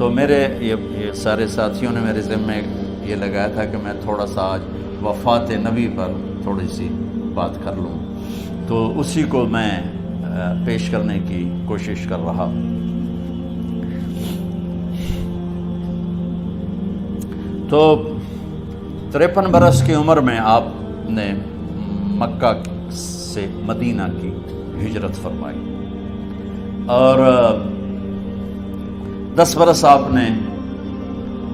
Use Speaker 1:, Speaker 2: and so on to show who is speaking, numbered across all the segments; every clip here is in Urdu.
Speaker 1: تو میرے یہ سارے ساتھیوں نے میرے ذمے یہ لگایا تھا کہ میں تھوڑا سا آج وفات نبی پر تھوڑی سی بات کر لوں، تو اسی کو میں پیش کرنے کی کوشش کر رہا۔ تو 53 برس کی عمر میں آپ نے مکہ سے مدینہ کی ہجرت فرمائی، اور 10 برس آپ نے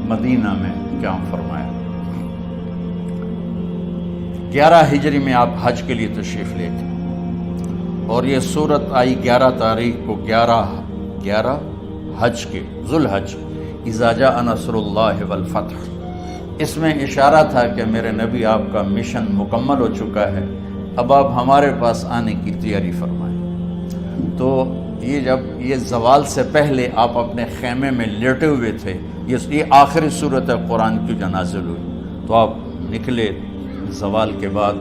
Speaker 1: مدینہ میں قیام فرمایا۔ 11 ہجری میں آپ حج کے لیے تشریف لے تھے، اور یہ صورت آئی 11 تاریخ کو، 11 حج کے، ذوالحج، اذا جاء نصر اللہ والفتح۔ اس میں اشارہ تھا کہ میرے نبی آپ کا مشن مکمل ہو چکا ہے، اب آپ ہمارے پاس آنے کی تیاری فرمائیں۔ تو یہ جب یہ زوال سے پہلے آپ اپنے خیمے میں لیٹے ہوئے تھے، یہ آخری صورت قرآن کی جو نازل ہوئی، تو آپ نکلے زوال کے بعد،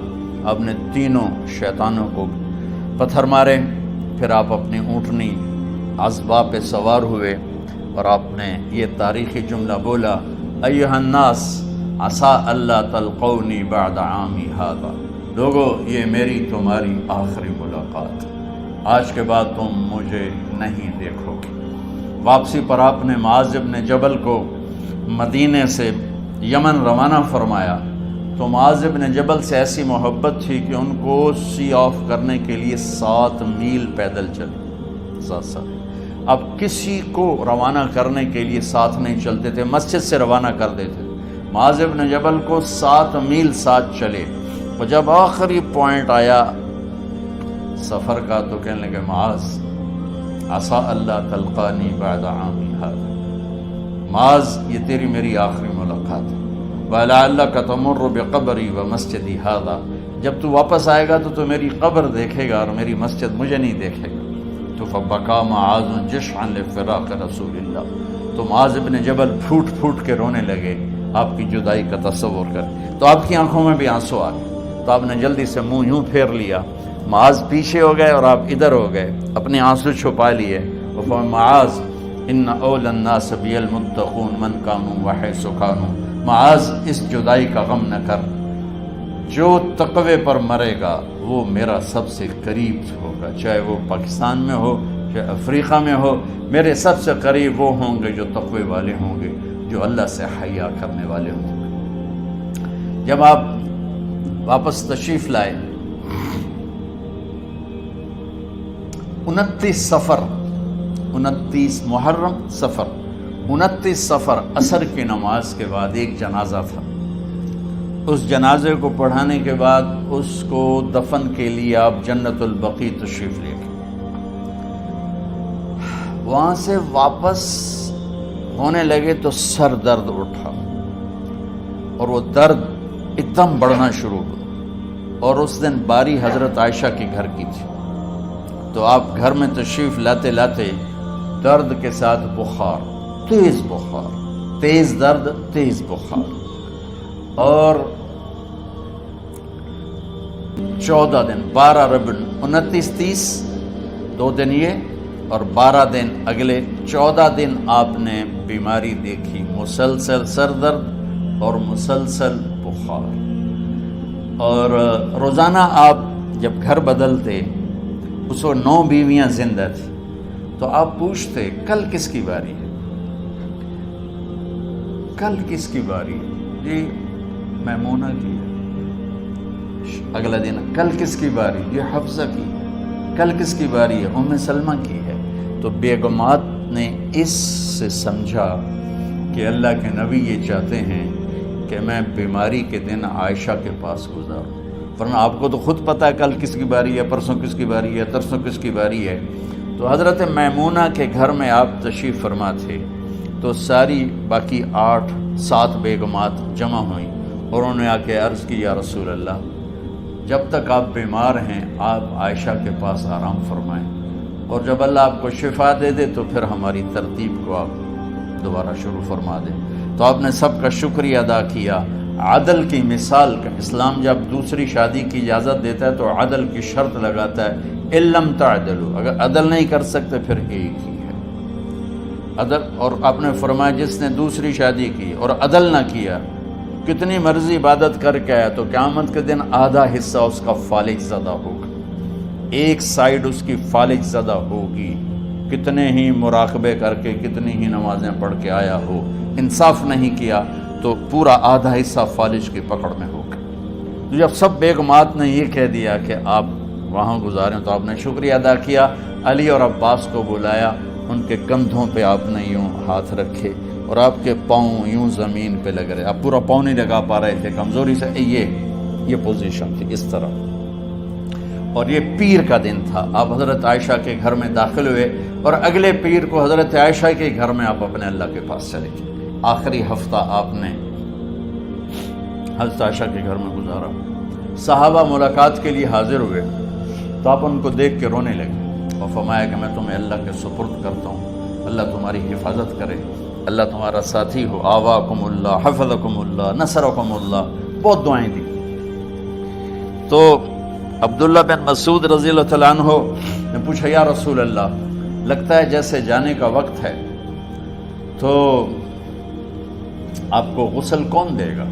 Speaker 1: آپ نے تینوں شیطانوں کو پتھر مارے، پھر آپ اپنی اونٹنی عذبہ پہ سوار ہوئے، اور آپ نے یہ تاریخی جملہ بولا، ایھا الناس عسیٰ اللہ تلقونی بعد عامی ھذا، لوگو یہ میری تمہاری آخری ملاقات، آج کے بعد تم مجھے نہیں دیکھو گے۔ واپسی پر آپ نے معاذ بن جبل کو مدینے سے یمن روانہ فرمایا، تو معاذ بن جبل سے ایسی محبت تھی کہ ان کو سی آف کرنے کے لیے 7 میل پیدل چلے، 7 اب کسی کو روانہ کرنے کے لیے ساتھ نہیں چلتے تھے، مسجد سے روانہ کر دیتے، معاذ بن جبل کو 7 میل ساتھ چلے، اور جب آخری پوائنٹ آیا سفر کا تو کہنے لگے، معاذ عسیٰ اللہ تلقانی بعد عامی ھذا، معاذ یہ تیری میری آخری ملاقات ہے، وَلَعَلَّكَ تَمُرُّ بِقَبْرِي وَمَسْجِدِي ھذا، جب تو واپس آئے گا تو میری قبر دیکھے گا اور میری مسجد مجھے نہیں دیکھے گا۔ تو فَبَكَىٰ مُعَاذٌ جِشْعًا لِفِرَاقِ رسول اللہ، تو معاذ بن جبل پھوٹ پھوٹ کے رونے لگے آپ کی جدائی کا تصور کر، تو آپ کی آنکھوں میں بھی آنسو آ گئے، تو آپ نے جلدی سے منہ یوں پھیر لیا، معاذ پیچھے ہو گئے اور آپ ادھر ہو گئے، اپنے آنسو چھپا لیے، معاذ ان اولی الناس بی المتقون من کانوا وحیث کانوا، معاذ اس جدائی کا غم نہ کر، جو تقوی پر مرے گا وہ میرا سب سے قریب ہوگا، چاہے وہ پاکستان میں ہو چاہے افریقہ میں ہو، میرے سب سے قریب وہ ہوں گے جو تقوی والے ہوں گے، جو اللہ سے حیا کرنے والے ہوں گے۔ جب آپ واپس تشریف لائے، 29 محرم صفر، 29 صفر عصر کی نماز کے بعد ایک جنازہ تھا، اس جنازے کو پڑھانے کے بعد اس کو دفن کے لیے آپ جنت البقیع تشریف لے گئے۔ وہاں سے واپس ہونے لگے تو سر درد اٹھا، اور وہ درد اتم بڑھنا شروع ہوا، اور اس دن باری حضرت عائشہ کے گھر کی تھی، تو آپ گھر میں تشریف لاتے لاتے درد کے ساتھ بخار، تیز درد، تیز بخار، اور 14 دن، 12 ربیع 29 30 2 دن یہ اور 12 دن اگلے 14 دن آپ نے بیماری دیکھی، مسلسل سر درد اور مسلسل بخار، اور روزانہ آپ جب گھر بدلتے، اس وقت 9 بیویاں زندہ تھیں، تو آپ پوچھتے کل کس کی باری ہے، کل کس کی باری ہے، جی میمونہ کی ہے، اگلا دن کل کس کی باری، یہ حفصہ کی ہے، کل کس کی باری ہے، ام سلمہ کی ہے۔ تو بیگمات نے اس سے سمجھا کہ اللہ کے نبی یہ چاہتے ہیں کہ میں بیماری کے دن عائشہ کے پاس گزاروں، ورنہ آپ کو تو خود پتہ ہے کل کس کی باری ہے، پرسوں کس کی باری ہے، ترسوں کس کی باری ہے۔ تو حضرت میمونہ کے گھر میں آپ تشریف فرما تھے، تو ساری باقی 7 بیگمات جمع ہوئیں، اور انہوں نے آ کے عرض کی، یا رسول اللہ، جب تک آپ بیمار ہیں آپ عائشہ کے پاس آرام فرمائیں، اور جب اللہ آپ کو شفا دے دے تو پھر ہماری ترتیب کو آپ دوبارہ شروع فرما دیں۔ تو آپ نے سب کا شکریہ ادا کیا، عدل کی مثال کا، اسلام جب دوسری شادی کی اجازت دیتا ہے تو عدل کی شرط لگاتا ہے، اِن لَمْ تَعْدِلُوا، اگر عدل نہیں کر سکتے پھر ایک ہی ہے، عدل، اور آپ نے فرمایا جس نے دوسری شادی کی اور عدل نہ کیا، کتنی مرضی عبادت کر کے آیا تو قیامت کے دن آدھا حصہ اس کا فالج زدہ ہوگا، ایک سائیڈ اس کی فالج زدہ ہوگی، کتنے ہی مراقبے کر کے کتنی ہی نمازیں پڑھ کے آیا ہو، انصاف نہیں کیا تو پورا آدھا حصہ فالج کی پکڑ میں ہوگا۔ تو جب سب بیگمات نے یہ کہہ دیا کہ آپ وہاں گزاریں تو آپ نے شکریہ ادا کیا، علی اور عباس کو بلایا، ان کے کندھوں پہ آپ نے یوں ہاتھ رکھے اور آپ کے پاؤں یوں زمین پہ لگ رہے، آپ پورا پاؤں نہیں لگا پا رہے تھے کمزوری سے، یہ پوزیشن تھی اس طرح۔ اور یہ پیر کا دن تھا، آپ حضرت عائشہ کے گھر میں داخل ہوئے اور اگلے پیر کو حضرت عائشہ کے گھر میں آپ اپنے اللہ کے پاس چلے گئے۔ آخری ہفتہ آپ نے حضرت عائشہ کے گھر میں گزارا۔ صحابہ ملاقات کے لیے حاضر ہوئے تو آپ ان کو دیکھ کے رونے لگے اور فرمایا کہ میں تمہیں اللہ کے سپرد کرتا ہوں، اللہ تمہاری حفاظت کرے، اللہ تمہارا ساتھی ہو، آواکم اللہ، حفظکم اللہ، نصرکم اللہ، بہت دعائیں دی۔ تو عبداللہ بن مسعود رضی اللہ تعالیٰ عنہ نے پوچھا یا رسول اللہ، لگتا ہے جیسے جانے کا وقت ہے، تو آپ کو غسل کون دے گا؟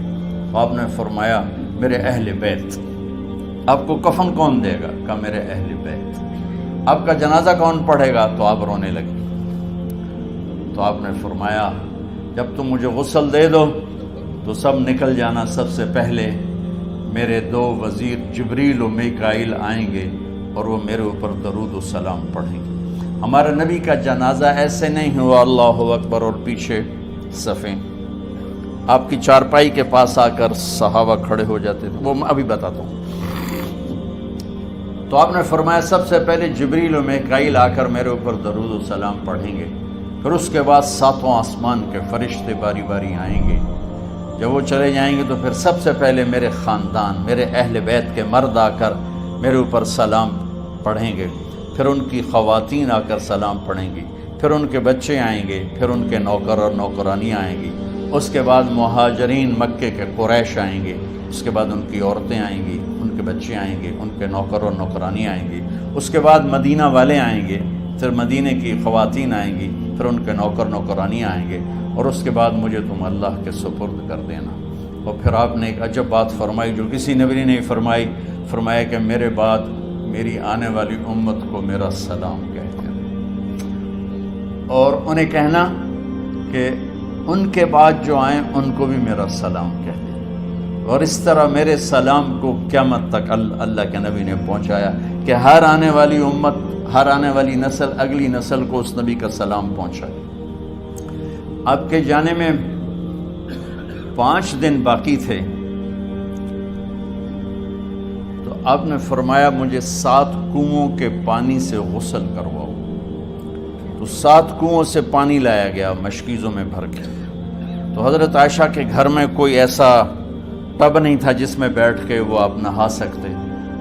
Speaker 1: تو آپ نے فرمایا میرے اہل بیت۔ آپ کو کفن کون دے گا؟ کہا میرے اہل بیت۔ آپ کا جنازہ کون پڑھے گا؟ تو آپ رونے لگے۔ تو آپ نے فرمایا جب تم مجھے غسل دے دو تو سب نکل جانا، سب سے پہلے میرے دو وزیر جبریل و میکائیل آئیں گے اور وہ میرے اوپر درود و سلام پڑھیں گے۔ ہمارے نبی کا جنازہ ایسے نہیں ہوا اللہ اکبر اور پیچھے صفیں، آپ کی چارپائی کے پاس آ کر صحابہ کھڑے ہو جاتے تھے، وہ میں ابھی بتاتا ہوں۔ تو آپ نے فرمایا سب سے پہلے جبریل و میکائیل آ کر میرے اوپر درود و سلام پڑھیں گے، پھر اس کے بعد ساتوں آسمان کے فرشتے باری باری آئیں گے۔ جب وہ چلے جائیں گے تو پھر سب سے پہلے میرے خاندان، میرے اہل بیت کے مرد آ کر میرے اوپر سلام پڑھیں گے، پھر ان کی خواتین آ کر سلام پڑھیں گی، پھر ان کے بچے آئیں گے، پھر ان کے نوکر اور نوکرانی آئیں گی، اس کے بعد مہاجرین مکے کے قریش آئیں گے، اس کے بعد ان کی عورتیں آئیں گی، ان کے بچے آئیں گے، ان کے نوکر اور نوکرانی آئیں گی، اس کے بعد مدینہ والے آئیں گے، پھر مدینہ کی خواتین آئیں گی، پھر ان کے نوکر نوکرانی آئیں گے، اور اس کے بعد مجھے تم اللہ کے سپرد کر دینا۔ اور پھر آپ نے ایک عجب بات فرمائی جو کسی نبی نے نہیں فرمائی، فرمایا کہ میرے بعد میری آنے والی امت کو میرا سلام کہہ کر، اور انہیں کہنا کہ ان کے بعد جو آئیں ان کو بھی میرا سلام کہہ دیں، اور اس طرح میرے سلام کو قیامت تک اللہ کے نبی نے پہنچایا کہ ہر آنے والی امت، ہر آنے والی نسل اگلی نسل کو اس نبی کا سلام پہنچائے۔ آپ کے جانے میں 5 دن باقی تھے تو آپ نے فرمایا مجھے 7 کنوؤں کے پانی سے غسل کرواؤ۔ تو 7 کنوؤں سے پانی لایا گیا مشکیزوں میں بھر کے۔ تو حضرت عائشہ کے گھر میں کوئی ایسا ٹب نہیں تھا جس میں بیٹھ کے وہ آپ نہا سکتے،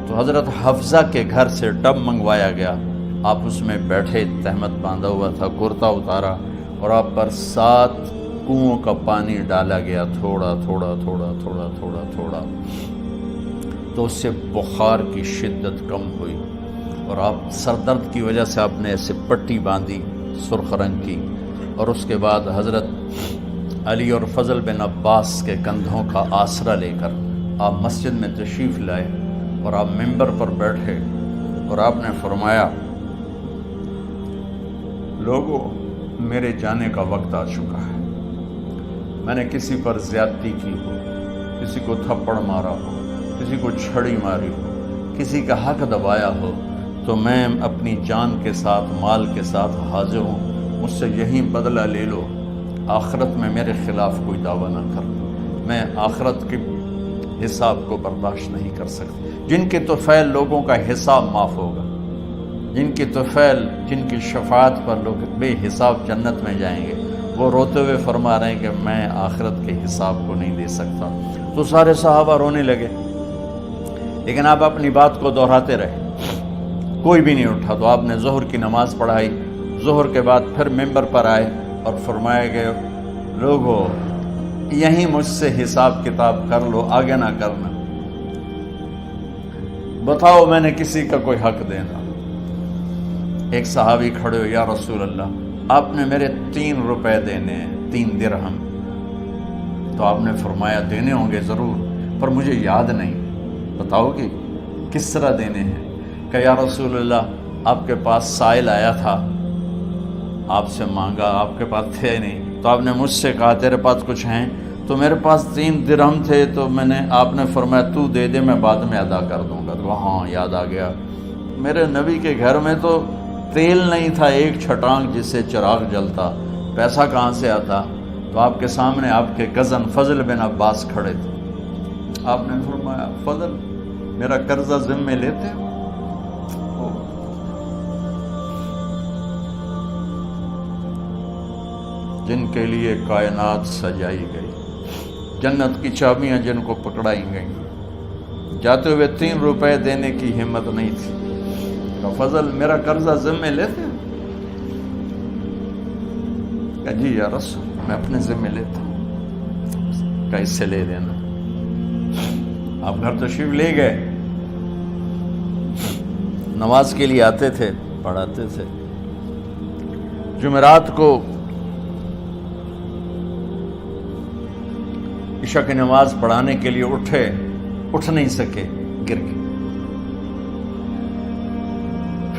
Speaker 1: تو حضرت حفصہ کے گھر سے ٹب منگوایا گیا، آپ اس میں بیٹھے، تہمت باندھا ہوا تھا، کرتا اتارا، اور آپ پر 7 کنوؤں کا پانی ڈالا گیا، تھوڑا تھوڑا تھوڑا تھوڑا تھوڑا تھوڑا، تو اس سے بخار کی شدت کم ہوئی، اور آپ سر درد کی وجہ سے آپ نے ایسے پٹی باندھی سرخ رنگ کی، اور اس کے بعد حضرت علی اور فضل بن عباس کے کندھوں کا آسرا لے کر آپ مسجد میں تشریف لائے، اور آپ ممبر پر بیٹھے اور آپ نے فرمایا لوگوں میرے جانے کا وقت آ چکا ہے، میں نے کسی پر زیادتی کی ہو، کسی کو تھپڑ مارا ہو، کسی کو چھڑی ماری ہو، کسی کا حق دبایا ہو، تو میں اپنی جان کے ساتھ، مال کے ساتھ حاضر ہوں، مجھ سے یہی بدلہ لے لو، آخرت میں میرے خلاف کوئی دعویٰ نہ کر، میں آخرت کے حساب کو برداشت نہیں کر سکتا۔ جن کے طفیل لوگوں کا حساب معاف ہوگا، جن کی طفیل، جن کی شفاعت پر لوگ بے حساب جنت میں جائیں گے، وہ روتے ہوئے فرما رہے ہیں کہ میں آخرت کے حساب کو نہیں دے سکتا۔ تو سارے صحابہ رونے لگے، لیکن آپ اپنی بات کو دہراتے رہے، کوئی بھی نہیں اٹھا۔ تو آپ نے ظہر کی نماز پڑھائی، ظہر کے بعد پھر ممبر پر آئے اور فرمایا کہ لوگو یہیں مجھ سے حساب کتاب کر لو، آگے نہ کرنا، بتاؤ میں نے کسی کا کوئی حق دینا۔ ایک صحابی کھڑے ہو، یا رسول اللہ آپ نے میرے 3 روپے دینے ہیں، 3 درہم۔ تو آپ نے فرمایا دینے ہوں گے ضرور، پر مجھے یاد نہیں، بتاؤ کہ کس طرح دینے ہیں؟ کہ یا رسول اللہ آپ کے پاس سائل آیا تھا، آپ سے مانگا، آپ کے پاس تھے نہیں، تو آپ نے مجھ سے کہا تیرے پاس کچھ ہیں؟ تو میرے پاس 3 درہم تھے، تو آپ نے فرمایا تو دے دے، میں بعد میں ادا کر دوں گا۔ تو ہاں یاد آ گیا، میرے نبی کے گھر میں تو تیل نہیں تھا ایک چھٹانک جس سے چراغ جلتا، پیسہ کہاں سے آتا؟ تو آپ کے سامنے آپ کے کزن فضل بن عباس کھڑے تھے، آپ نے فرمایا فضل میرا قرضہ ذمے لیتے ہو؟ جن کے لیے کائنات سجائی گئی، جنت کی چابیاں جن کو پکڑائی گئیں، جاتے ہوئے 3 روپے دینے کی ہمت نہیں تھی۔ کہ فضل میرا قرضہ ذمے لیتے ہو؟ کہ جی یا رسول میں اپنے ذمے لیتا ہوں۔ کہ اس سے لے دینا۔ آپ گھر تشریف لے گئے، نماز کے لیے آتے تھے، پڑھاتے تھے۔ جمعرات کو عشاء کی نماز پڑھانے کے لیے اٹھ نہیں سکے، گر گئے،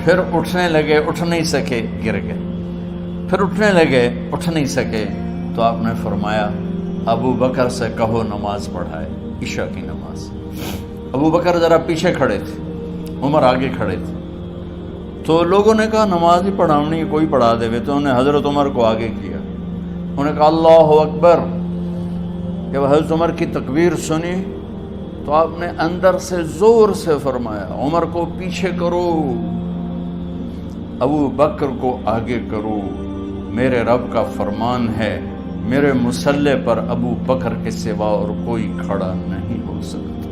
Speaker 1: پھر اٹھنے لگے، اٹھ نہیں سکے، گر گئے، پھر اٹھنے لگے، اٹھ نہیں سکے۔ تو آپ نے فرمایا ابو بکر سے کہو نماز پڑھائے، عشاء کی نماز۔ ابو بکر ذرا پیچھے کھڑے تھے، عمر آگے کھڑے تھے، تو لوگوں نے کہا نماز ہی پڑھاؤنی، کوئی پڑھا دے۔ تو انہوں نے حضرت عمر کو آگے کیا، انہوں نے کہا اللہ اکبر۔ جب حضرت عمر کی تکبیر سنی تو آپ نے اندر سے زور سے فرمایا عمر کو پیچھے کرو، ابو بکر کو آگے کرو، میرے رب کا فرمان ہے میرے مصلی پر ابو بکر کے سوا اور کوئی کھڑا نہیں ہو سکتا۔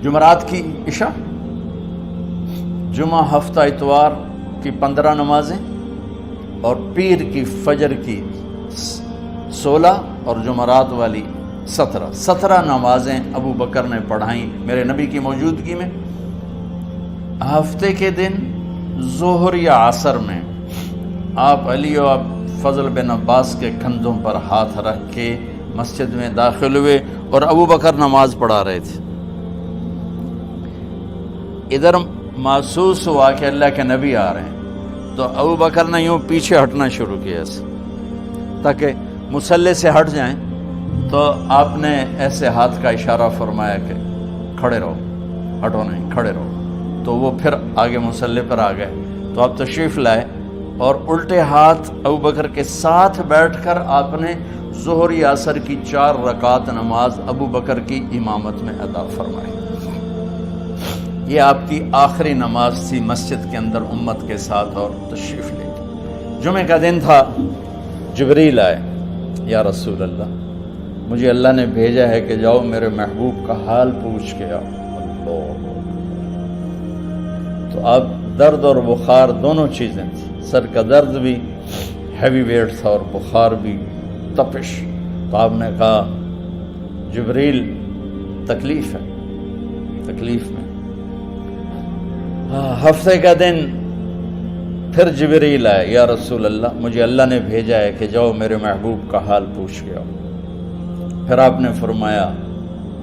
Speaker 1: جمعرات کی عشاء، جمعہ ہفتہ اتوار کی 15 نمازیں اور پیر کی فجر کی 16 اور جمعرات والی 17 نمازیں ابو بکر نے پڑھائیں میرے نبی کی موجودگی میں۔ ہفتے کے دن ظہر یا عصر میں آپ علی و فضل بن عباس کے کندھوں پر ہاتھ رکھ کے مسجد میں داخل ہوئے اور ابو بکر نماز پڑھا رہے تھے۔ ادھر محسوس ہوا کہ اللہ کے نبی آ رہے ہیں، تو ابو بکر نے یوں پیچھے ہٹنا شروع کیا ایسے تاکہ مصلی سے ہٹ جائیں۔ تو آپ نے ایسے ہاتھ کا اشارہ فرمایا کہ کھڑے رہو، ہٹو نہیں، کھڑے رہو۔ تو وہ پھر آگے مصلی پر آ گئے۔ تو آپ تشریف لائے اور الٹے ہاتھ ابو بکر کے ساتھ بیٹھ کر آپ نے ظہر یا عصر کی 4 رکعت نماز ابو بکر کی امامت میں ادا فرمائی۔ یہ آپ کی آخری نماز تھی مسجد کے اندر امت کے ساتھ، اور تشریف لے گئے۔ جمعہ کا دن تھا، جبریل آئے، یا رسول اللہ مجھے اللہ نے بھیجا ہے کہ جاؤ میرے محبوب کا حال پوچھ کے آؤ۔ اللہ، تو اب درد اور بخار دونوں چیزیں تھیں، سر کا درد بھی ہیوی ویٹ تھا اور بخار بھی، تپش۔ تو آپ نے کہا جبریل تکلیف ہے، تکلیف میں۔ ہفتے کا دن پھر جبریل آئے، یا رسول اللہ مجھے اللہ نے بھیجا ہے کہ جاؤ میرے محبوب کا حال پوچھ کے آؤ۔ پھر آپ نے فرمایا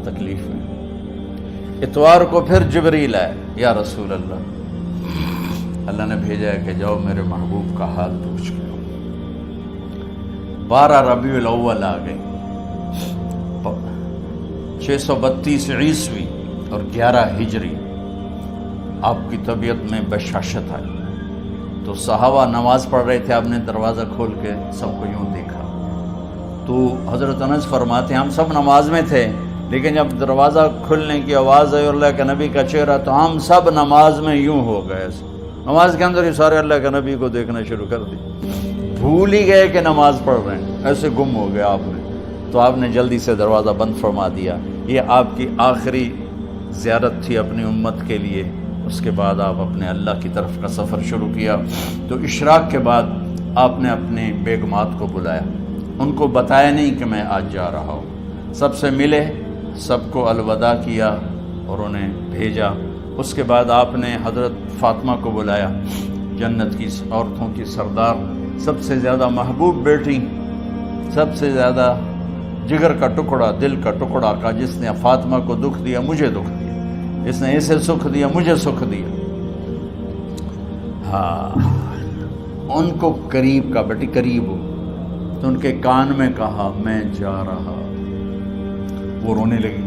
Speaker 1: تکلیف میں۔ اتوار کو پھر جبریل آئے، یا رسول اللہ نے بھیجا ہے کہ جاؤ میرے محبوب کا حال پوچھ کے آؤ۔ 12 ربیع الاول آ گئی، 632 عیسوی اور 11 ہجری۔ آپ کی طبیعت میں بشاشت آئی، تو صحابہ نماز پڑھ رہے تھے، آپ نے دروازہ کھول کے سب کو یوں دیکھا۔ تو حضرت انس فرماتے ہیں ہم سب نماز میں تھے، لیکن جب دروازہ کھلنے کی آواز آئی اور اللہ کے نبی کا چہرہ، تو ہم سب نماز میں یوں ہو گئے، نماز کے اندر ہی سارے اللہ کے نبی کو دیکھنا شروع کر دی، بھول ہی گئے کہ نماز پڑھ رہے ہیں، ایسے گم ہو گئے آپ نے۔ تو آپ نے جلدی سے دروازہ بند فرما دیا۔ یہ آپ کی آخری زیارت تھی اپنی امت کے لیے۔ اس کے بعد آپ اپنے اللہ کی طرف کا سفر شروع کیا۔ تو اشراق کے بعد آپ نے اپنی بیگمات کو بلایا، ان کو بتایا نہیں کہ میں آج جا رہا ہوں، سب سے ملے، سب کو الوداع کیا اور انہیں بھیجا۔ اس کے بعد آپ نے حضرت فاطمہ کو بلایا، جنت کی عورتوں کی سردار، سب سے زیادہ محبوب بیٹی، سب سے زیادہ جگر کا ٹکڑا، دل کا ٹکڑا کا، جس نے فاطمہ کو دکھ دیا مجھے دکھ دیا، جس نے اسے سکھ دیا مجھے سکھ دیا۔ ہاں، ان کو قریب کا، بیٹی قریب ہو، تو ان کے کان میں کہا میں جا رہا۔ وہ رونے لگی،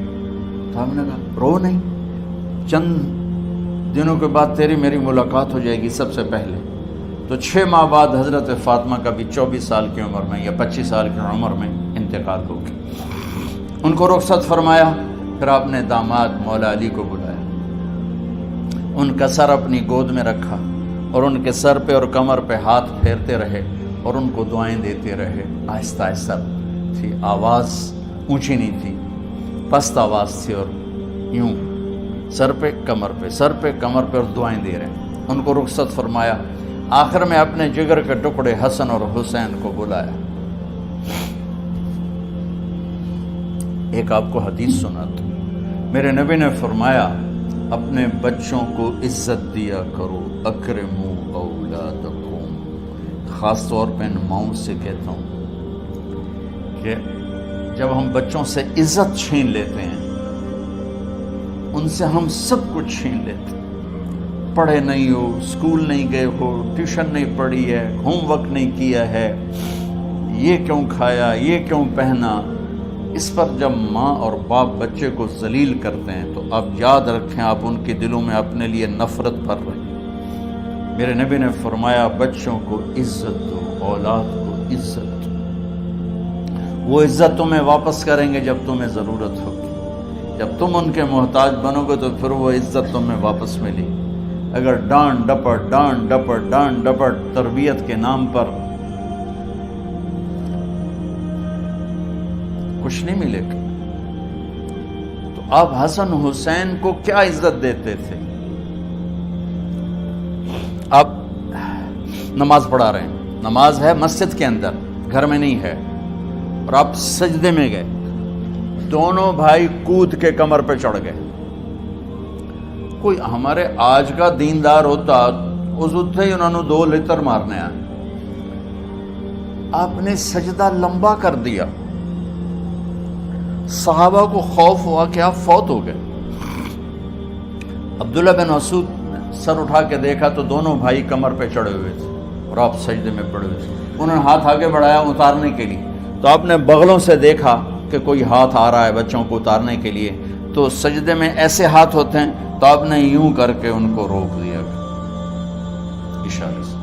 Speaker 1: تو ہم نے کہا رو نہیں، چند دنوں کے بعد تیری میری ملاقات ہو جائے گی سب سے پہلے۔ تو 6 ماہ بعد حضرت فاطمہ کا بھی 24 سال کی عمر میں یا 25 سال کی عمر میں انتقال ہو گیا۔ ان کو رخصت فرمایا، پھر آپ نے داماد مولا علی کو بلایا، ان کا سر اپنی گود میں رکھا اور ان کے سر پہ اور کمر پہ ہاتھ پھیرتے رہے اور ان کو دعائیں دیتے رہے۔ آہستہ آہستہ تھی، آواز اونچی نہیں تھی، پست آواز تھی، اور یوں سر پہ کمر پہ، سر پہ کمر پہ، اور دعائیں دے رہے۔ ان کو رخصت فرمایا، آخر میں اپنے جگر کے ٹکڑے حسن اور حسین کو بلایا۔ ایک آپ کو حدیث سناتا ہوں، میرے نبی نے فرمایا اپنے بچوں کو عزت دیا کرو، اکرموا اولادکم۔ خاص طور پہ ان ماؤں سے کہتا ہوں کہ جب ہم بچوں سے عزت چھین لیتے ہیں، ان سے ہم سب کچھ چھین لیتے ہیں۔ پڑھے نہیں ہو، اسکول نہیں گئے ہو، ٹیوشن نہیں پڑھی ہے، ہوم ورک نہیں کیا ہے، یہ کیوں کھایا، یہ کیوں پہنا، اس پر جب ماں اور باپ بچے کو ذلیل کرتے ہیں تو آپ یاد رکھیں آپ ان کے دلوں میں اپنے لیے نفرت بھر رہے ہیں۔ میرے نبی نے فرمایا بچوں کو عزت دو، اولاد کو عزت دو۔ وہ عزت تمہیں واپس کریں گے جب تمہیں ضرورت ہوگی، جب تم ان کے محتاج بنو گے تو پھر وہ عزت تمہیں واپس ملے گی۔ اگر ڈانٹ ڈپٹ تربیت کے نام پر کچھ نہیں ملے گا۔ تو آپ حسن حسین کو کیا عزت دیتے تھے؟ آپ نماز پڑھا رہے ہیں، نماز ہے مسجد کے اندر، گھر میں نہیں ہے، اور آپ سجدے میں گئے، دونوں بھائی کود کے کمر پہ چڑھ گئے۔ کوئی ہمارے آج کا دیندار ہوتا اس سے ہی انہوں نے 2 لتر مارنے آئے۔ آپ نے سجدہ لمبا کر دیا، صحابہ کو خوف ہوا کہ آپ فوت ہو گئے۔ عبداللہ بن مسعود نے سر اٹھا کے دیکھا تو دونوں بھائی کمر پہ چڑھے ہوئے تھے اور آپ سجدے میں پڑے ہوئے تھے۔ انہوں نے ہاتھ آگے بڑھایا اتارنے کے لیے، تو آپ نے بغلوں سے دیکھا کہ کوئی ہاتھ آ رہا ہے بچوں کو اتارنے کے لیے، تو سجدے میں ایسے ہاتھ ہوتے ہیں، تو آپ نے یوں کر کے ان کو روک دیا اشارے سے۔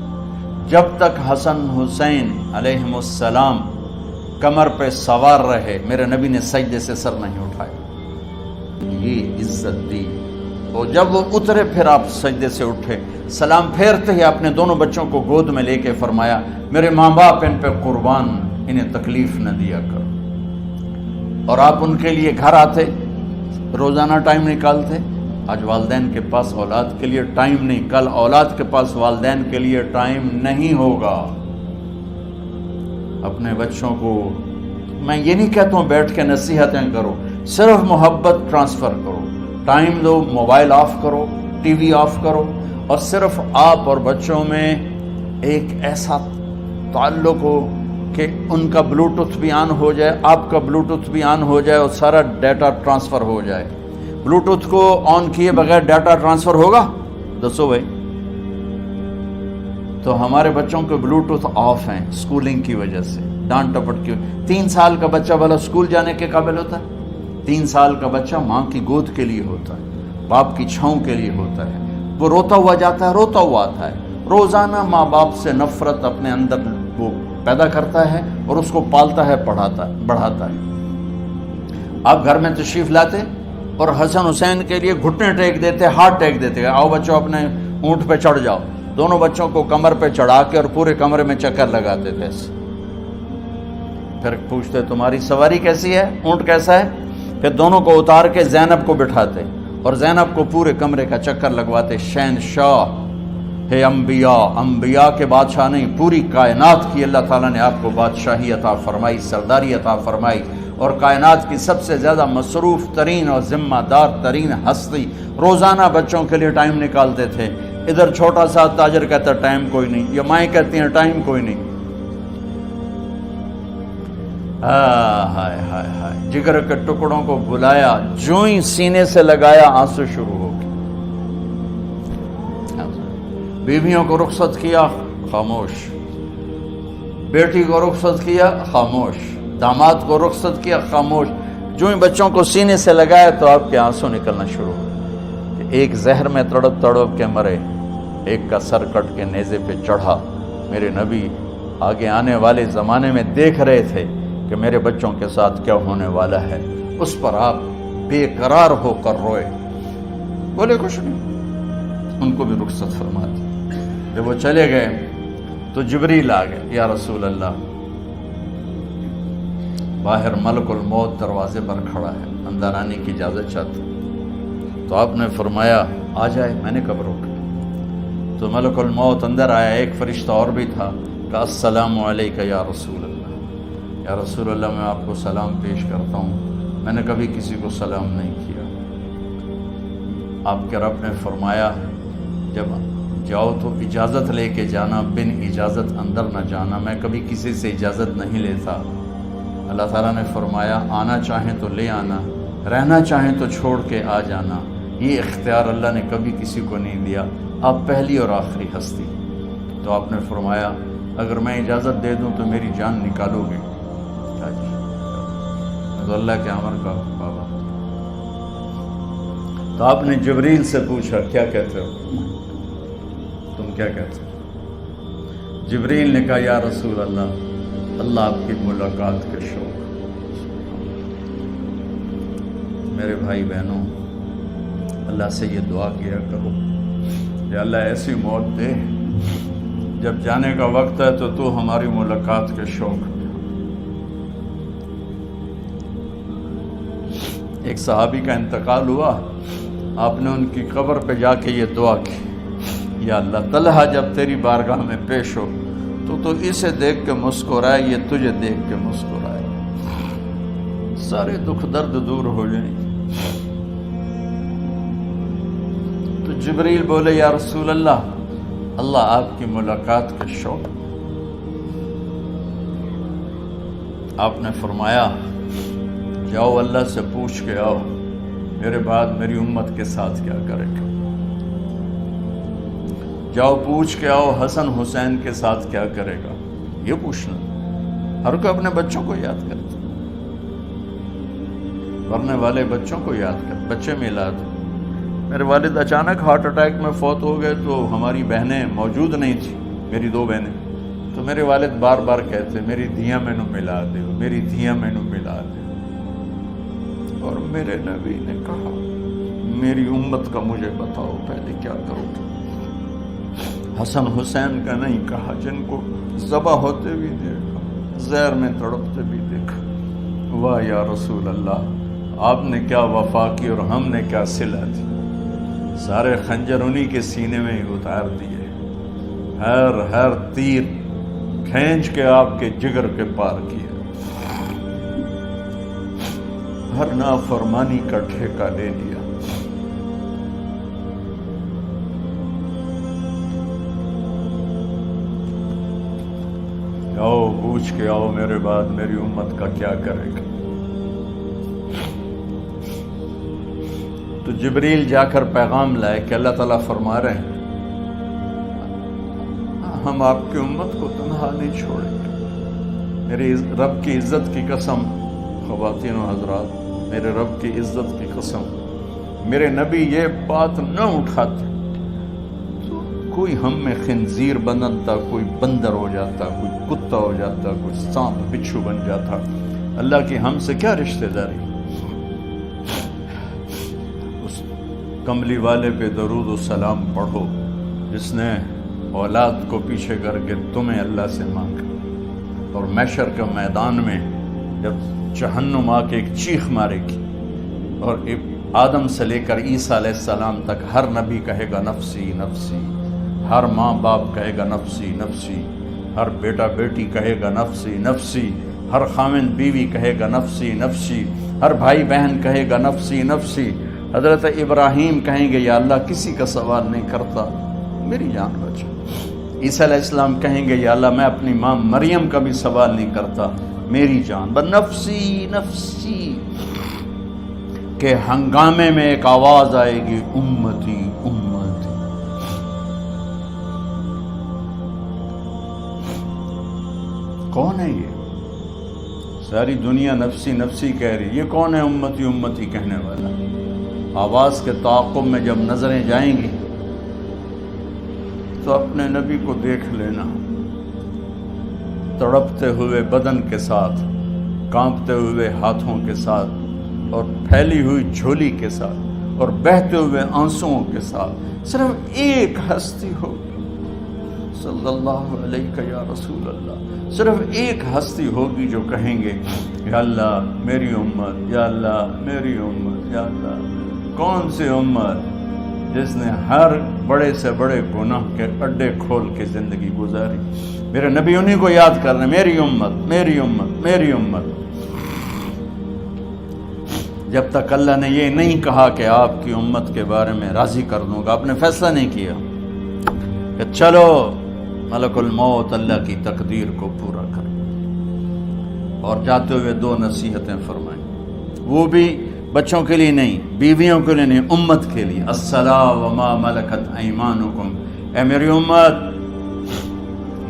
Speaker 1: جب تک حسن حسین علیہم السلام کمر پہ سوار رہے میرے نبی نے سجدے سے سر نہیں اٹھایا، یہ عزت دی۔ اور جب وہ اترے پھر آپ سجدے سے اٹھے، سلام پھیرتے ہی اپنے دونوں بچوں کو گود میں لے کے فرمایا میرے ماں باپ ان پہ قربان، انہیں تکلیف نہ دیا کرو۔ اور آپ ان کے لیے گھر آتے، روزانہ ٹائم نکالتے۔ آج والدین کے پاس اولاد کے لیے ٹائم نہیں، کل اولاد کے پاس والدین کے لیے ٹائم نہیں ہوگا۔ اپنے بچوں کو میں یہ نہیں کہتا ہوں بیٹھ کے نصیحتیں کرو، صرف محبت ٹرانسفر کرو، ٹائم دو، موبائل آف کرو، ٹی وی آف کرو، اور صرف آپ اور بچوں میں ایک ایسا تعلق ہو کہ ان کا بلوٹوتھ بھی آن ہو جائے، آپ کا بلوٹوتھ بھی آن ہو جائے اور سارا ڈیٹا ٹرانسفر ہو جائے۔ بلوٹوتھ کو آن کیے بغیر ڈیٹا ٹرانسفر ہوگا؟ دسو بھائی۔ تو ہمارے بچوں کے بلوٹوتھ آف ہیں سکولنگ کی وجہ سے، ڈانٹ ٹپٹ کی۔ 3 سال کا بچہ بھلا سکول جانے کے قابل ہوتا ہے؟ 3 سال کا بچہ ماں کی گود کے لیے ہوتا ہے، باپ کی چھاؤں کے لیے ہوتا ہے، وہ روتا ہوا جاتا ہے، روتا ہوا آتا ہے۔ روزانہ ماں باپ سے نفرت اپنے اندر وہ پیدا کرتا ہے اور اس کو پالتا ہے، بڑھاتا ہے۔ آپ گھر میں تشریف لاتے اور حسن حسین کے لیے گھٹنے ٹیک دیتے، ہاتھ ٹیک دیتے، آؤ بچوں اپنے اونٹ پہ چڑھ جاؤ۔ دونوں بچوں کو کمر پہ چڑھا کے اور پورے کمرے میں چکر لگاتے تھے۔ پھر پوچھتے تمہاری سواری کیسی ہے، اونٹ کیسا ہے؟ پھر دونوں کو اتار کے زینب کو بٹھاتے اور زینب کو پورے کمرے کا چکر لگواتے۔ شہنشاہ ہے انبیاء، انبیاء کے بادشاہ نہیں، پوری کائنات کی اللہ تعالیٰ نے آپ کو بادشاہی عطا فرمائی، سرداری عطا فرمائی، اور کائنات کی سب سے زیادہ مصروف ترین اور ذمہ دار ترین ہستی روزانہ بچوں کے لیے ٹائم نکالتے تھے۔ ادھر چھوٹا سا تاجر کہتا ہے ٹائم کوئی نہیں، یا مائیں کہتی ہیں ٹائم کوئی نہیں۔ ہائے ہائے ہائے، جگر کے ٹکڑوں کو بلایا، جو ہی سینے سے لگایا آنسو شروع ہو گئے۔ بیویوں کو رخصت کیا، خاموش۔ بیٹی کو رخصت کیا، خاموش۔ داماد کو رخصت کیا، خاموش۔ جو ہی بچوں کو سینے سے لگایا تو آپ کے آنسو نکلنا شروع ہو گئے۔ ایک زہر میں تڑپ تڑپ کے مرے، ایک کا سر کٹ کے نیزے پہ چڑھا۔ میرے نبی آگے آنے والے زمانے میں دیکھ رہے تھے کہ میرے بچوں کے ساتھ کیا ہونے والا ہے، اس پر آپ بے قرار ہو کر روئے، بولے کچھ نہیں، ان کو بھی رخصت فرما دی۔ جب وہ چلے گئے تو جبریل آ گئے، یا رسول اللہ، باہر ملک الموت دروازے پر کھڑا ہے، اندر آنے کی اجازت چاہتے۔ تو آپ نے فرمایا آ جائے، میں نے کب روکا؟ تو ملک الموت اندر آیا، ایک فرشتہ اور بھی تھا، کہا السلام علیکہ یا رسول اللہ، یا رسول اللہ میں آپ کو سلام پیش کرتا ہوں، میں نے کبھی کسی کو سلام نہیں کیا۔ آپ کے رب نے فرمایا جب جاؤ تو اجازت لے کے جانا، بن اجازت اندر نہ جانا، میں کبھی کسی سے اجازت نہیں لیتا۔ اللہ تعالیٰ نے فرمایا آنا چاہیں تو لے آنا، رہنا چاہیں تو چھوڑ کے آ جانا، یہ اختیار اللہ نے کبھی کسی کو نہیں دیا، آپ پہلی اور آخری ہستی۔ تو آپ نے فرمایا اگر میں اجازت دے دوں تو میری جان نکالو گے؟ تو اللہ کے امر کا پابند۔ تو آپ نے جبریل سے پوچھا کیا کہتے ہو، تم کیا کہتے ہو؟ جبریل نے کہا یا رسول اللہ، اللہ آپ کی ملاقات کے شوق۔ میرے بھائی بہنوں، اللہ سے یہ دعا کیا کرو کہ اللہ ایسی موت دے جب جانے کا وقت ہے تو تو ہماری ملاقات کے شوق میں۔ ایک صحابی کا انتقال ہوا، آپ نے ان کی قبر پہ جا کے یہ دعا کی، یا اللہ طلحہ جب تیری بارگاہ میں پیش ہو تو اسے دیکھ کے مسکرائے، یہ تجھے دیکھ کے مسکرائے، سارے دکھ درد دور ہو جائیں۔ تو جبریل بولے یا رسول اللہ، اللہ آپ کی ملاقات کے شوق۔ آپ نے فرمایا جاؤ اللہ سے پوچھ کے آؤ میرے بعد میری امت کے ساتھ کیا کرے گا، جاؤ پوچھ کے آؤ حسن حسین کے ساتھ کیا کرے گا۔ یہ پوچھنا، ہر کوئی اپنے بچوں کو یاد کرتا، مرنے والے بچوں کو یاد کر، بچے میلاد۔ میرے والد اچانک ہارٹ اٹیک میں فوت ہو گئے تو ہماری بہنیں موجود نہیں تھیں، میری دو بہنیں، تو میرے والد بار بار کہتے میری دھیاں مینوں ملا دیو، میری دھیاں مینوں ملا دیو۔ اور میرے نبی نے کہا میری امت کا مجھے بتاؤ پہلے کیا کرو گے۔ حسن حسین کا نہیں کہا، جن کو ذبح ہوتے بھی دیکھا، زہر میں تڑپتے بھی دیکھا۔ واہ یا رسول اللہ، آپ نے کیا وفا کی اور ہم نے کیا صلہ دی، سارے خنجر انہی کے سینے میں ہی اتار دیے، ہر تیر کھینچ کے آپ کے جگر کے پار کیا، ہر نافرمانی کا ٹھیکہ لے لیا۔ آؤ پوچھ کے آؤ میرے بعد میری امت کا کیا کرے گا۔ تو جبریل جا کر پیغام لائے کہ اللہ تعالیٰ فرما رہے ہیں ہم آپ کی امت کو تنہا نہیں چھوڑیں گے۔ میرے رب کی عزت کی قسم، خواتین و حضرات، میرے رب کی عزت کی قسم، میرے نبی یہ بات نہ اٹھاتے تو کوئی ہم میں خنزیر بنتا، کوئی بندر ہو جاتا، کوئی کتا ہو جاتا، کوئی سانپ بچھو بن جاتا۔ اللہ کی ہم سے کیا رشتہ داری۔ اس کملی والے پہ درود و سلام پڑھو جس نے اولاد کو پیچھے کر کے تمہیں اللہ سے مانگا، اور محشر کے میدان میں جب جہنم آ کے ایک چیخ مارے گی اور آدم سے لے کر عیسیٰ علیہ السلام تک ہر نبی کہے گا نفسی نفسی، ہر ماں باپ کہے گا نفسی نفسی، ہر بیٹا بیٹی کہے گا نفسی نفسی، ہر خاوند بیوی کہے گا نفسی نفسی، ہر بھائی بہن کہے گا نفسی نفسی۔ حضرت ابراہیم کہیں گے یا اللہ کسی کا سوال نہیں کرتا، میری جان بچا۔ عیسیٰ علیہ السلام کہیں گے یا اللہ میں اپنی ماں مریم کا بھی سوال نہیں کرتا، میری جان نفسی نفسی، کہ ہنگامے میں ایک آواز آئے گی امتی امتی۔ کون ہے یہ؟ ساری دنیا نفسی نفسی کہہ رہی، یہ کون ہے امتی امتی کہنے والا؟ آواز کے تعاقب میں جب نظریں جائیں گی تو اپنے نبی کو دیکھ لینا، تڑپتے ہوئے بدن کے ساتھ، کانپتے ہوئے ہاتھوں کے ساتھ، اور پھیلی ہوئی جھولی کے ساتھ، اور بہتے ہوئے آنسوؤں کے ساتھ۔ صرف ایک ہستی ہوگی، صلی اللہ علیہ یا رسول اللہ، صرف ایک ہستی ہوگی جو کہیں گے یا اللہ میری امت، یا اللہ میری امت، یا اللہ۔ کون سی امت؟ جس نے ہر بڑے سے بڑے گناہ کے اڈے کھول کے زندگی گزاری۔ میرے نبی انہی کو یاد کر رہے ہیں، میری امت میری امت میری امت۔ جب تک اللہ نے یہ نہیں کہا کہ آپ کی امت کے بارے میں راضی کر دوں گا، آپ نے فیصلہ نہیں کیا کہ چلو ملک الموت اللہ کی تقدیر کو پورا کر، اور جاتے ہوئے دو نصیحتیں فرمائیں، وہ بھی بچوں کے لیے نہیں، بیویوں کے لیے نہیں، امت کے لیے۔ الصلاۃ وما ملکت ایمانکم، اے میری امت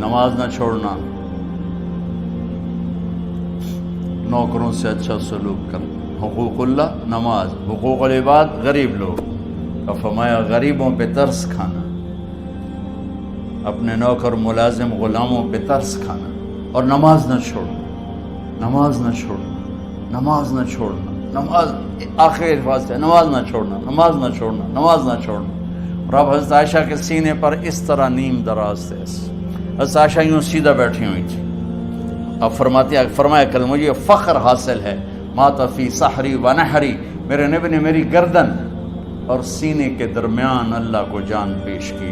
Speaker 1: نماز نہ چھوڑنا، نوکروں سے اچھا سلوک کرنا، حقوق اللہ نماز، حقوق العباد غریب لوگ، اور فرمایا غریبوں پہ ترس کھانا، اپنے نوکر ملازم غلاموں پہ ترس کھانا، اور نماز نہ چھوڑنا، نماز نہ چھوڑنا، نماز نہ چھوڑنا، نماز آخر الفاظ ہے، نماز نہ چھوڑنا، نماز نہ چھوڑنا، نماز نہ چھوڑنا۔ اور اب حضرت عائشہ کے سینے پر اس طرح نیم دراز تھے، حضرت عائشہ یوں سیدھا بیٹھی ہوئی تھی۔ اب فرمایا کل مجھے فخر حاصل ہے، مات فی سحری و نحری، میرے نبی نے میری گردن اور سینے کے درمیان اللہ کو جان پیش کی۔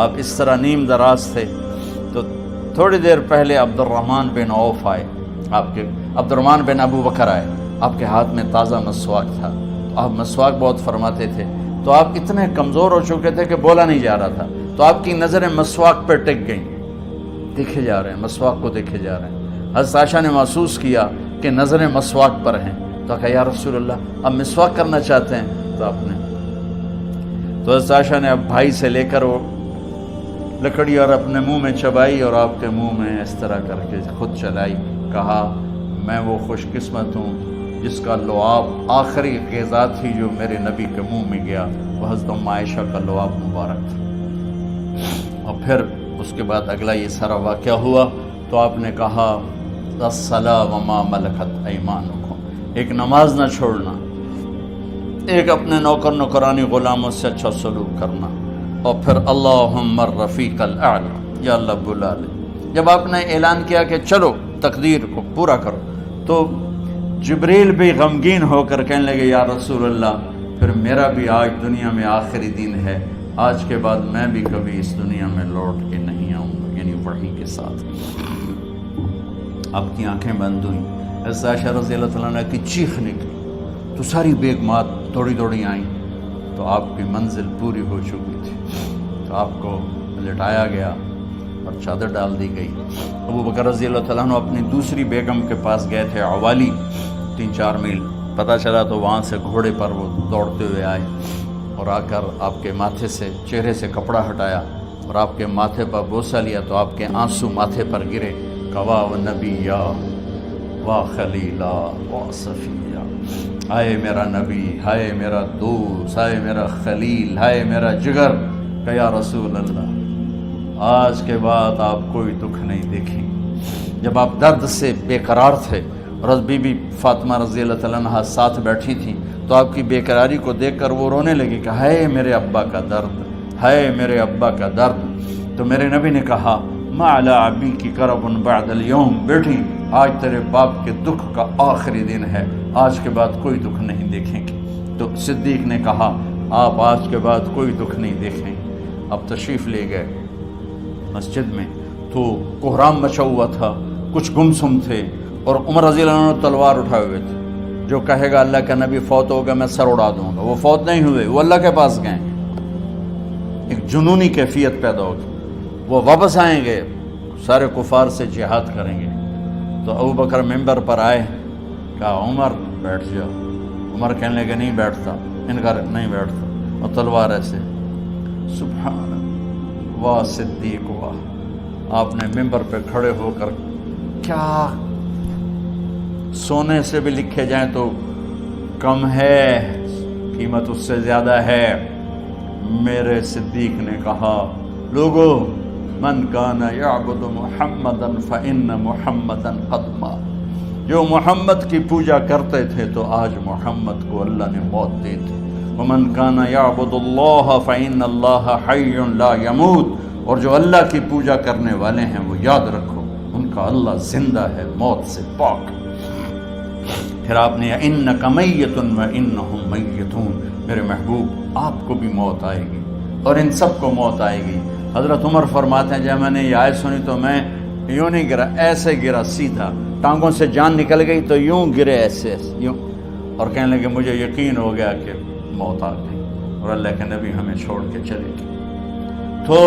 Speaker 1: آپ اس طرح نیم دراز تھے تو تھوڑی دیر پہلے عبد الرحمن بن عوف آئے، آپ کے عبد الرحمن بن ابو بکر آئے، آپ کے ہاتھ میں تازہ مسواک تھا، آپ مسواک بہت فرماتے تھے، تو آپ اتنے کمزور ہو چکے تھے کہ بولا نہیں جا رہا تھا، تو آپ کی نظریں مسواک پہ ٹک گئیں، دیکھے جا رہے ہیں، مسواک کو دیکھے جا رہے ہیں۔ حضرت عائشہ نے محسوس کیا کہ نظریں مسواک پر ہیں، تو کہا یا رسول اللہ اب مسواک کرنا چاہتے ہیں، تو آپ نے تو حضرت عائشہ نے اب بھائی سے لے کر وہ لکڑی اور اپنے منہ میں چبائی، اور آپ کے منہ میں اس طرح کر کے خود چلائی، کہا میں وہ خوش قسمت ہوں جس کا لعاب آخری غذا تھی جو میرے نبی کے منہ میں گیا، وہ حضرت ام عائشہ کا لعاب مبارک تھا۔ اور پھر اس کے بعد اگلا یہ سارا واقعہ ہوا، تو آپ نے کہا الصلاۃ وما ملکت ایمانکم، ایک نماز نہ چھوڑنا، ایک اپنے نوکر نوکرانی غلاموں سے اچھا سلوک کرنا، اور پھر اللہم الرفیق الاعلی، یا اللہ بلا لے۔ جب آپ نے اعلان کیا کہ چلو تقدیر کو پورا کرو، تو جبریل بھی غمگین ہو کر کہنے لگے یا رسول اللہ پھر میرا بھی آج دنیا میں آخری دن ہے، آج کے بعد میں بھی کبھی اس دنیا میں لوٹ کے نہیں آؤں گا، یعنی وحی کے ساتھ۔ آپ کی آنکھیں بند ہوئیں، حضرت عائشہ رضی اللہ تعالیٰ عنہ کی چیخ نکلی، تو ساری بیگمات دوڑی دوڑی آئیں، تو آپ کی منزل پوری ہو چکی تھی، تو آپ کو لٹایا گیا اور چادر ڈال دی گئی۔ ابو بکر رضی اللہ تعالیٰ عنہ اپنی دوسری بیگم کے پاس گئے تھے، عوالی، 3-4 میل، پتہ چلا تو وہاں سے گھوڑے پر وہ دوڑتے ہوئے آئے، اور آ کر آپ کے ماتھے سے چہرے سے کپڑا ہٹایا اور آپ کے ماتھے پر بوسہ لیا، تو آپ کے آنسو ماتھے پر گرے، کوا و نبیا وا خلیلا وا صفیہ، ہائے میرا نبی، ہائے میرا دوست، ہائے میرا خلیل، ہائے میرا جگر، کہ یا رسول اللہ آج کے بعد آپ کوئی دکھ نہیں دیکھیں۔ جب آپ درد سے بے قرار تھے اور بی بی فاطمہ رضی اللہ تعالیٰ عنہ ساتھ بیٹھی تھیں، تو آپ کی بے قراری کو دیکھ کر وہ رونے لگی کہ ہائے میرے ابا کا درد، ہائے میرے ابا کا درد۔ تو میرے نبی نے کہا ما علی ابی کی کرب بعد اليوم، بیٹی آج تیرے باپ کے دکھ کا آخری دن ہے، آج کے بعد کوئی دکھ نہیں دیکھیں گے۔ تو صدیق نے کہا آپ آج کے بعد کوئی دکھ نہیں دیکھیں۔ اب تشریف لے گئے مسجد میں، تو کوہرام مچا ہوا تھا، کچھ گمسم تھے، اور عمر رضی اللہ عنہ تلوار اٹھائے ہوئے تھے، جو کہے گا اللہ کا نبی فوت ہوگا میں سر اڑا دوں گا، وہ فوت نہیں ہوئے، وہ اللہ کے پاس گئے۔ ایک جنونی کیفیت پیدا ہوگی. وہ واپس آئیں گے, سارے کفار سے جہاد کریں گے. تو ابو بکر ممبر پر آئے, کہا عمر بیٹھ جاؤ. عمر کہنے لگے نہیں بیٹھتا, انکار نہیں بیٹھتا, اور تلوار ایسے. سبحان واہ صدیق واہ. آپ نے ممبر پہ کھڑے ہو کر, کیا سونے سے بھی لکھے جائیں تو کم ہے, قیمت اس سے زیادہ ہے. میرے صدیق نے کہا لوگو من کان یعبد محمدا فإن محمدا قد مات. جو محمد کی پوجا کرتے تھے تو آج محمد کو اللہ نے موت دی تھی. ومن کان یعبد اللہ فإن اللہ حی لا یموت. اور جو اللہ کی پوجا کرنے والے ہیں وہ یاد رکھو ان کا اللہ زندہ ہے, موت سے پاک. پھر آپ نے انک میت وانہم میتون. میرے محبوب آپ کو بھی موت آئے گی اور ان سب کو موت آئے گی. حضرت عمر فرماتے ہیں جب میں نے یہ آیت سنی تو میں یوں نہیں گرا, ایسے گرا سیدھا, ٹانگوں سے جان نکل گئی تو یوں گرے ایسے یوں, اور کہنے لگے مجھے یقین ہو گیا کہ موت آ گئی اور اللہ کے نبی ہمیں چھوڑ کے چلے گئے. تو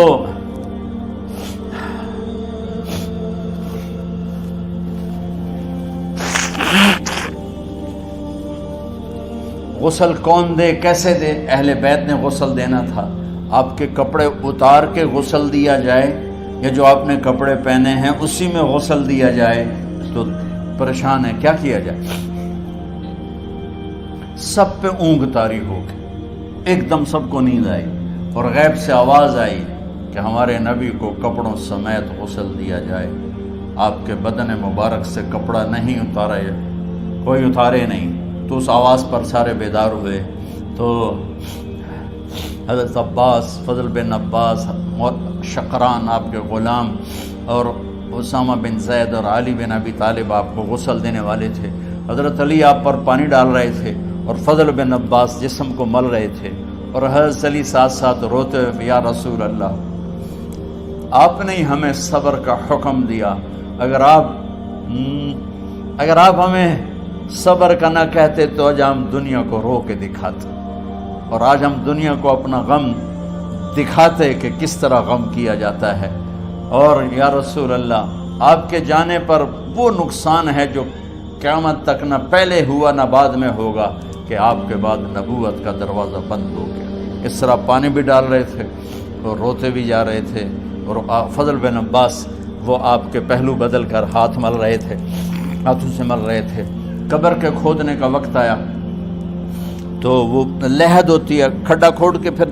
Speaker 1: غسل کون دے, کیسے دے؟ اہل بیت نے غسل دینا تھا. آپ کے کپڑے اتار کے غسل دیا جائے یا جو آپ نے کپڑے پہنے ہیں اسی میں غسل دیا جائے تو پریشان ہے, کیا کیا جائے؟ سب پہ اونگ طاری ہو گئی, ایک دم سب کو نیند آئی اور غیب سے آواز آئی کہ ہمارے نبی کو کپڑوں سمیت غسل دیا جائے. آپ کے بدن مبارک سے کپڑا نہیں اتارا, کوئی اتارے نہیں. تو اس آواز پر سارے بیدار ہوئے. تو حضرت عباس, فضل بن عباس, شقران آپ کے غلام, اور اسامہ بن زید اور علی بن ابی طالب آپ کو غسل دینے والے تھے. حضرت علی آپ پر پانی ڈال رہے تھے اور فضل بن عباس جسم کو مل رہے تھے, اور حضرت علی ساتھ ساتھ روتے ہوئے یا رسول اللہ آپ نے ہمیں صبر کا حکم دیا, اگر آپ ہمیں صبر کا نہ کہتے تو آج ہم دنیا کو رو کے دکھاتے, اور آج ہم دنیا کو اپنا غم دکھاتے کہ کس طرح غم کیا جاتا ہے. اور یا رسول اللہ آپ کے جانے پر وہ نقصان ہے جو قیامت تک نہ پہلے ہوا نہ بعد میں ہوگا کہ آپ کے بعد نبوت کا دروازہ بند ہو گیا. اس طرح پانی بھی ڈال رہے تھے اور روتے بھی جا رہے تھے, اور فضل بن عباس وہ آپ کے پہلو بدل کر ہاتھ مل رہے تھے, ہاتھوں سے مل رہے تھے. قبر کے کھودنے کا وقت آیا تو وہ لحد ہوتی ہے, کھڈا کھود کے پھر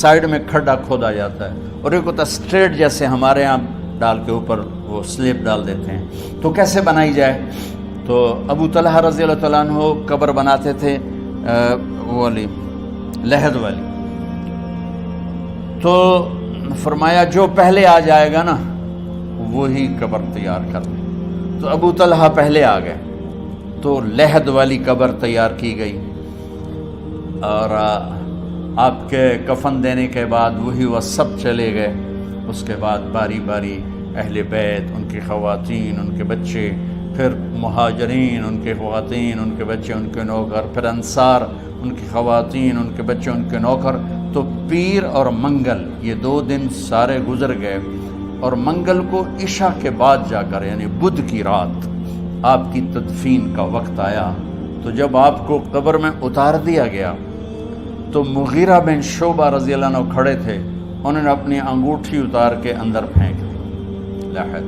Speaker 1: سائیڈ میں کھڈا کھودا جاتا ہے, اور ایک ہوتا اسٹریٹ جیسے ہمارے ہاں ڈال کے اوپر وہ سلیب ڈال دیتے ہیں. تو کیسے بنائی جائے؟ تو ابو طلحہ رضی اللہ تعالیٰ عنہ قبر بناتے تھے وہ والی لحد والی. تو فرمایا جو پہلے آ جائے گا نا وہی قبر تیار کر لیں. تو ابو طلحہ پہلے آ گئے تو لحد والی قبر تیار کی گئی, اور آپ کے کفن دینے کے بعد وہی وہ سب چلے گئے. اس کے بعد باری باری اہل بیت, ان کی خواتین, ان کے بچے, پھر مہاجرین, ان کے خواتین, ان کے بچے, ان کے نوکر, پھر انصار, ان کی خواتین, ان کے بچے, ان کے نوکر. تو پیر اور منگل یہ 2 دن سارے گزر گئے, اور منگل کو عشاء کے بعد جا کر یعنی بدھ کی رات آپ کی تدفین کا وقت آیا. تو جب آپ کو قبر میں اتار دیا گیا تو مغیرہ بن شعبہ رضی اللہ عنہ کھڑے تھے, انہوں نے اپنی انگوٹھی اتار کے اندر پھینک دی لحد.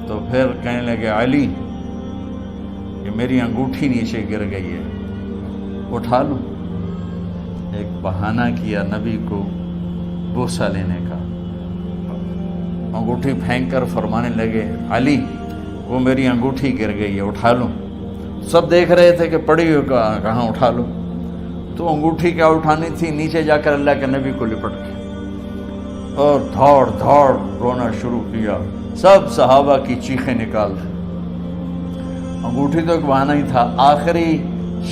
Speaker 1: تو پھر کہنے لگے علی کہ میری انگوٹھی نیچے گر گئی ہے, اٹھا لوں. ایک بہانہ کیا نبی کو بوسہ لینے کا, انگوٹھی پھینک کر فرمانے لگے علی وہ میری انگوٹھی گر گئی ہے, اٹھا لوں. سب دیکھ رہے تھے کہ پڑی ہوئی کہاں اٹھا لوں. تو انگوٹھی کیا اٹھانی تھی, نیچے جا کر اللہ کے نبی کو لپٹ کے اور دھاڑ دھاڑ رونا شروع کیا. سب صحابہ کی چیخیں نکال دی. انگوٹھی تو ایک بہانہ ہی تھا. آخری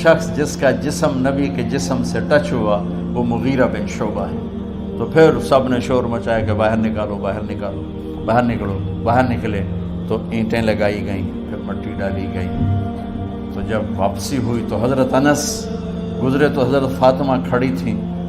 Speaker 1: شخص جس کا جسم نبی کے جسم سے ٹچ ہوا وہ مغیرہ بن شعبہ ہے. تو پھر سب نے شور مچایا کہ باہر نکالو, باہر نکالو, باہر نکلو. باہر نکلے تو اینٹیں لگائی گئیں, پھر مٹی ڈالی گئی. تو جب واپسی ہوئی تو حضرت انس گزرے تو حضرت فاطمہ کھڑی تھیں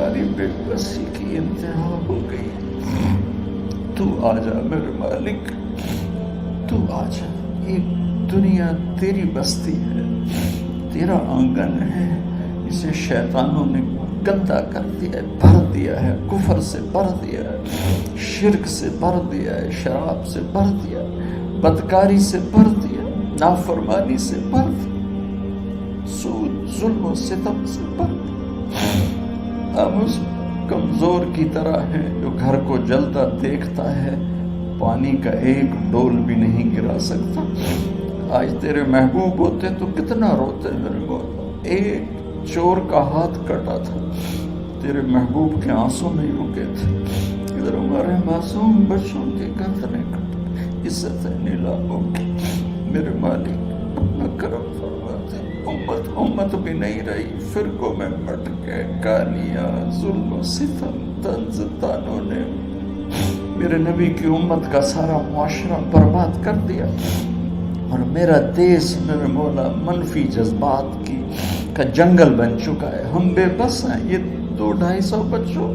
Speaker 1: ہماری بے بسی کی انتہا ہو گئی. تو آ جا میرے مالک، تو آ جا. یہ دنیا تیری بستی ہے، تیرا آنگن ہے، اسے شیطانوں نے گندا کر دیا ہے، بھر دیا ہے، کفر سے بھر دیا ہے، شرک سے بھر دیا ہے، شراب سے بھر دیا ہے، بدکاری سے بھر دیا، نافرمانی سے بھر دیا، سود، ظلم و ستم سے بھر دیا. ہم اس کمزور کی طرح ہیں جو گھر کو جلتا دیکھتا ہے، پانی کا ایک ڈول بھی نہیں گرا سکتا. آج تیرے محبوب ہوتے تو کتنا روتے میرے مولا. ایک چور کا ہاتھ کٹا تھا، تیرے محبوب کے آنسو نہیں رکے تھے. ادھر ہمارے معصوم بچوں کے گردنیں کٹ، عزتیں نیلاموں کی. میرے مالک اپنا کرم فرماتے. امت بھی نہیں رہی، فرقوں میں بٹ گئے، گالیاں، ظلم و ستم، طنز تانوں نے میرے نبی کی امت کا سارا معاشرہ برباد کر دیا. اور میرا دیس میرے مولا منفی جذبات کا جنگل بن چکا ہے. ہم بے بس ہیں. یہ 200-250 بچوں،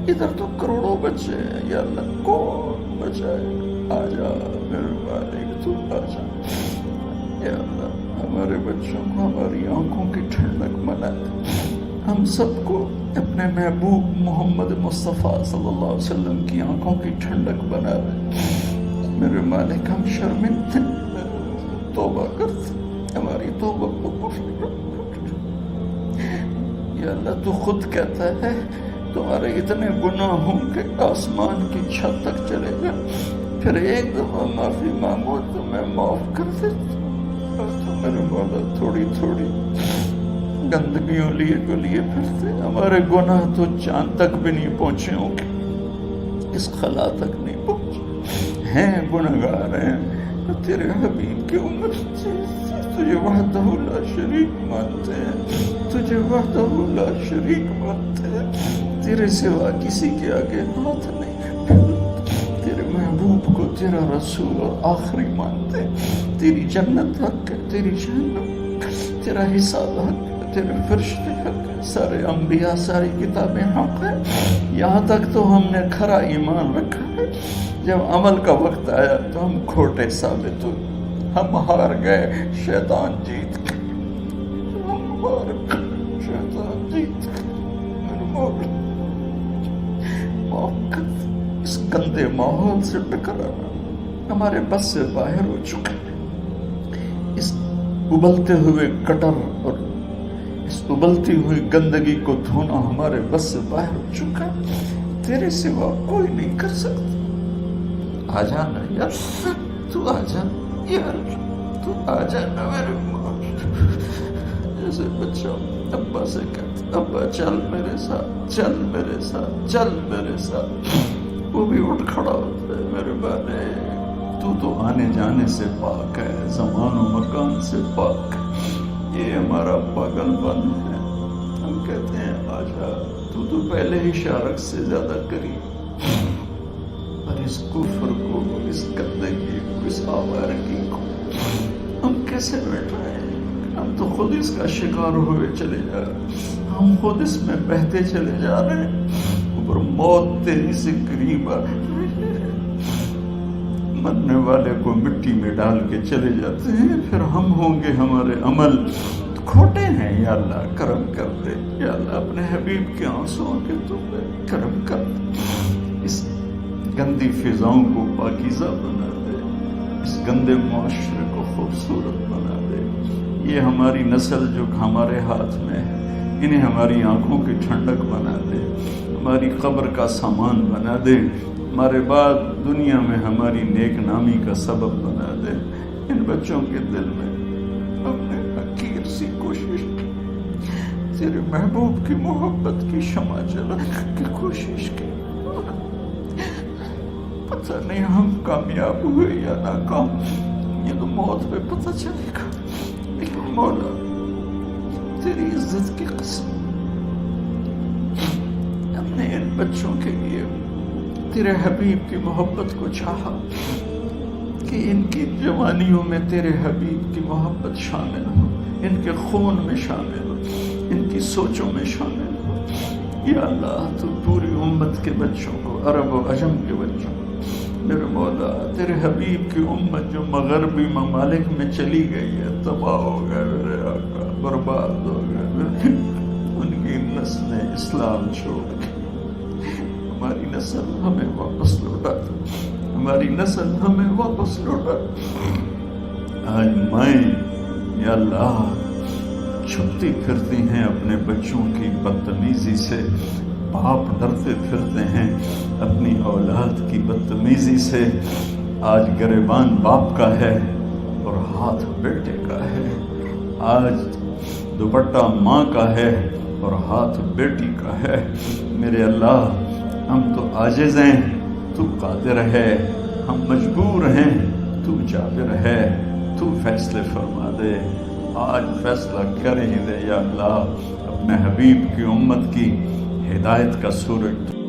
Speaker 1: ادھر تو کروڑوں بچے ہیں. یا اللہ کون بچائے؟ آ جا میرے مالک، تو آ جا. یا اللہ ہمارے بچوں کو ہماری آنکھوں کی ٹھنڈک بنا دے. ہم سب کو اپنے محبوب محمد مصطفیٰ صلی اللہ علیہ وسلم کی آنکھوں کی ٹھنڈک بنا دے. میرے مالک ہم شرمندے، توبہ کرتے، ہماری توبہ قبول کر. یا اللہ تو خود کہتا ہے تمہارے اتنے گناہ ہوں کہ آسمان کی چھت تک چلے گا، پھر ایک دفعہ معافی مانگو تو میں معاف کر دیتا. تو میرے مولا تھوڑی تھوڑی گندگیوں لیے پھرتے. ہمارے گناہ تو چاند تک بھی نہیں پہنچے ہوں گے، اس خلا تک نہیں پہنچے ہیں. گنہگار ہیں. تیرے حبیب کی امت تجھے وحدہ لا شریک مانتے ہیں، تجھے وحدہ لا شریک مانتے ہیں. تیرے سوا کسی کے آگے ہاتھ نہیں پھیلتے. تیرے محبوب کو تیرا رسول اور آخری مانتے ہیں. تیری جنت حق ہے، تیری جہنم، تیرا حساب حق ہے، تیرے فرشتے حق ہے، سارے انبیاء، ساری کتابیں حق ہے. یہاں تک تو ہم نے کھرا ایمان رکھا ہے. جب عمل کا وقت آیا تو ہم کھوٹے ثابت ہوئے. ہم ہار گئے، شیطان جیت گئے. ہم ہار گئے، شیطان جیت گئے. میرے مولا معاف کر. اس گندے ماحول سے ٹکرانا ہمارے بس سے باہر ہو چکا ہے. اس ابلتے ہوئے گٹر اور اس ابلتی ہوئی گندگی کو دھونا ہمارے بس سے باہر ہو چکا ہے. تیرے سوا کوئی نہیں کر سکتا. آ جانا یار، تو آ جا یار، تو آ جانا میرے ماں. جیسے بچہ ابا سے کہتا ابا چل میرے ساتھ، چل میرے ساتھ، چل میرے ساتھ، وہ بھی اٹھ کھڑا ہوتا ہے. میرے بانے تو آنے جانے سے پاک ہے، زمان و مکان سے پاک ہے. یہ ہمارا پاگل پن ہے. ہم کہتے ہیں آ جا، تو پہلے ہی شارک سے زیادہ قریب. اور اس کفر کو، اس گندگی کو، اس آوارگی کو ہم کیسے بیٹھائیں؟ ہم تو خود اس کا شکار ہوئے چلے جا رہے ہیں. ہم خود اس میں بہتے چلے جا رہے ہیں. اوپر موت تیری سے قریب آ رہی ہے. مرنے والے کو مٹی میں ڈال کے چلے جاتے ہیں. پھر ہم ہوں گے، ہمارے عمل کھوٹے ہیں. یا اللہ کرم کر دے. یا اللہ اپنے حبیب کے آنسوں کے تو کرم کر دے. اس گندی فضاؤں کو پاکیزہ بنا دے. اس گندے معاشرے کو خوبصورت بنا دے. یہ ہماری نسل جو ہمارے ہاتھ میں ہے، انہیں ہماری آنکھوں کی ٹھنڈک بنا دے، ہماری قبر کا سامان بنا دے، ہمارے بعد دنیا میں ہماری نیک نامی کا سبب بنا دے. ان بچوں کے دل میں ہم نے حقیر سی کوشش کی، تیرے محبوب کی محبت کی شمع جلانے کی کوشش کی. پتہ نہیں ہم کامیاب ہوئے یا ناکام، یہ تو موت پہ پتہ چلے گا. لیکن مولا تیری عزت کی قسم، ہم نے ان بچوں کے لیے تیرے حبیب کی محبت کو چاہا کہ ان کی جوانیوں میں تیرے حبیب کی محبت شامل ہو، ان کے خون میں شامل ہو، ان کی سوچوں میں شامل ہو. یا اللہ تو پوری امت کے بچوں کو، عرب و عجم کے بچوں کو، میرے مولا تیرے حبیب کی امت جو مغربی ممالک میں چلی گئی ہے، تباہ ہو گئے میرے آقا، برباد ہو گئے، ان کی نسلیں اسلام چھوڑ کے، ہماری نسل ہمیں واپس لوٹا، ہماری نسل ہمیں واپس لوٹا۔ آج مائیں یا اللہ چھپتی پھرتی ہیں اپنے بچوں کی بدتمیزی سے، باپ ڈرتے پھرتے ہیں اپنی اولاد کی بدتمیزی سے۔ آج گریبان باپ کا ہے اور ہاتھ بیٹے کا ہے، آج دوپٹہ ماں کا ہے اور ہاتھ بیٹی کا ہے۔ میرے اللہ ہم تو عاجز ہیں، تو قادر ہے، ہم مجبور ہیں، تو جابر ہے، تو فیصلے فرما دے۔ آج فیصلہ کر ہی دے یا اللہ، اپنے حبیب کی امت کی ہدایت کا سورج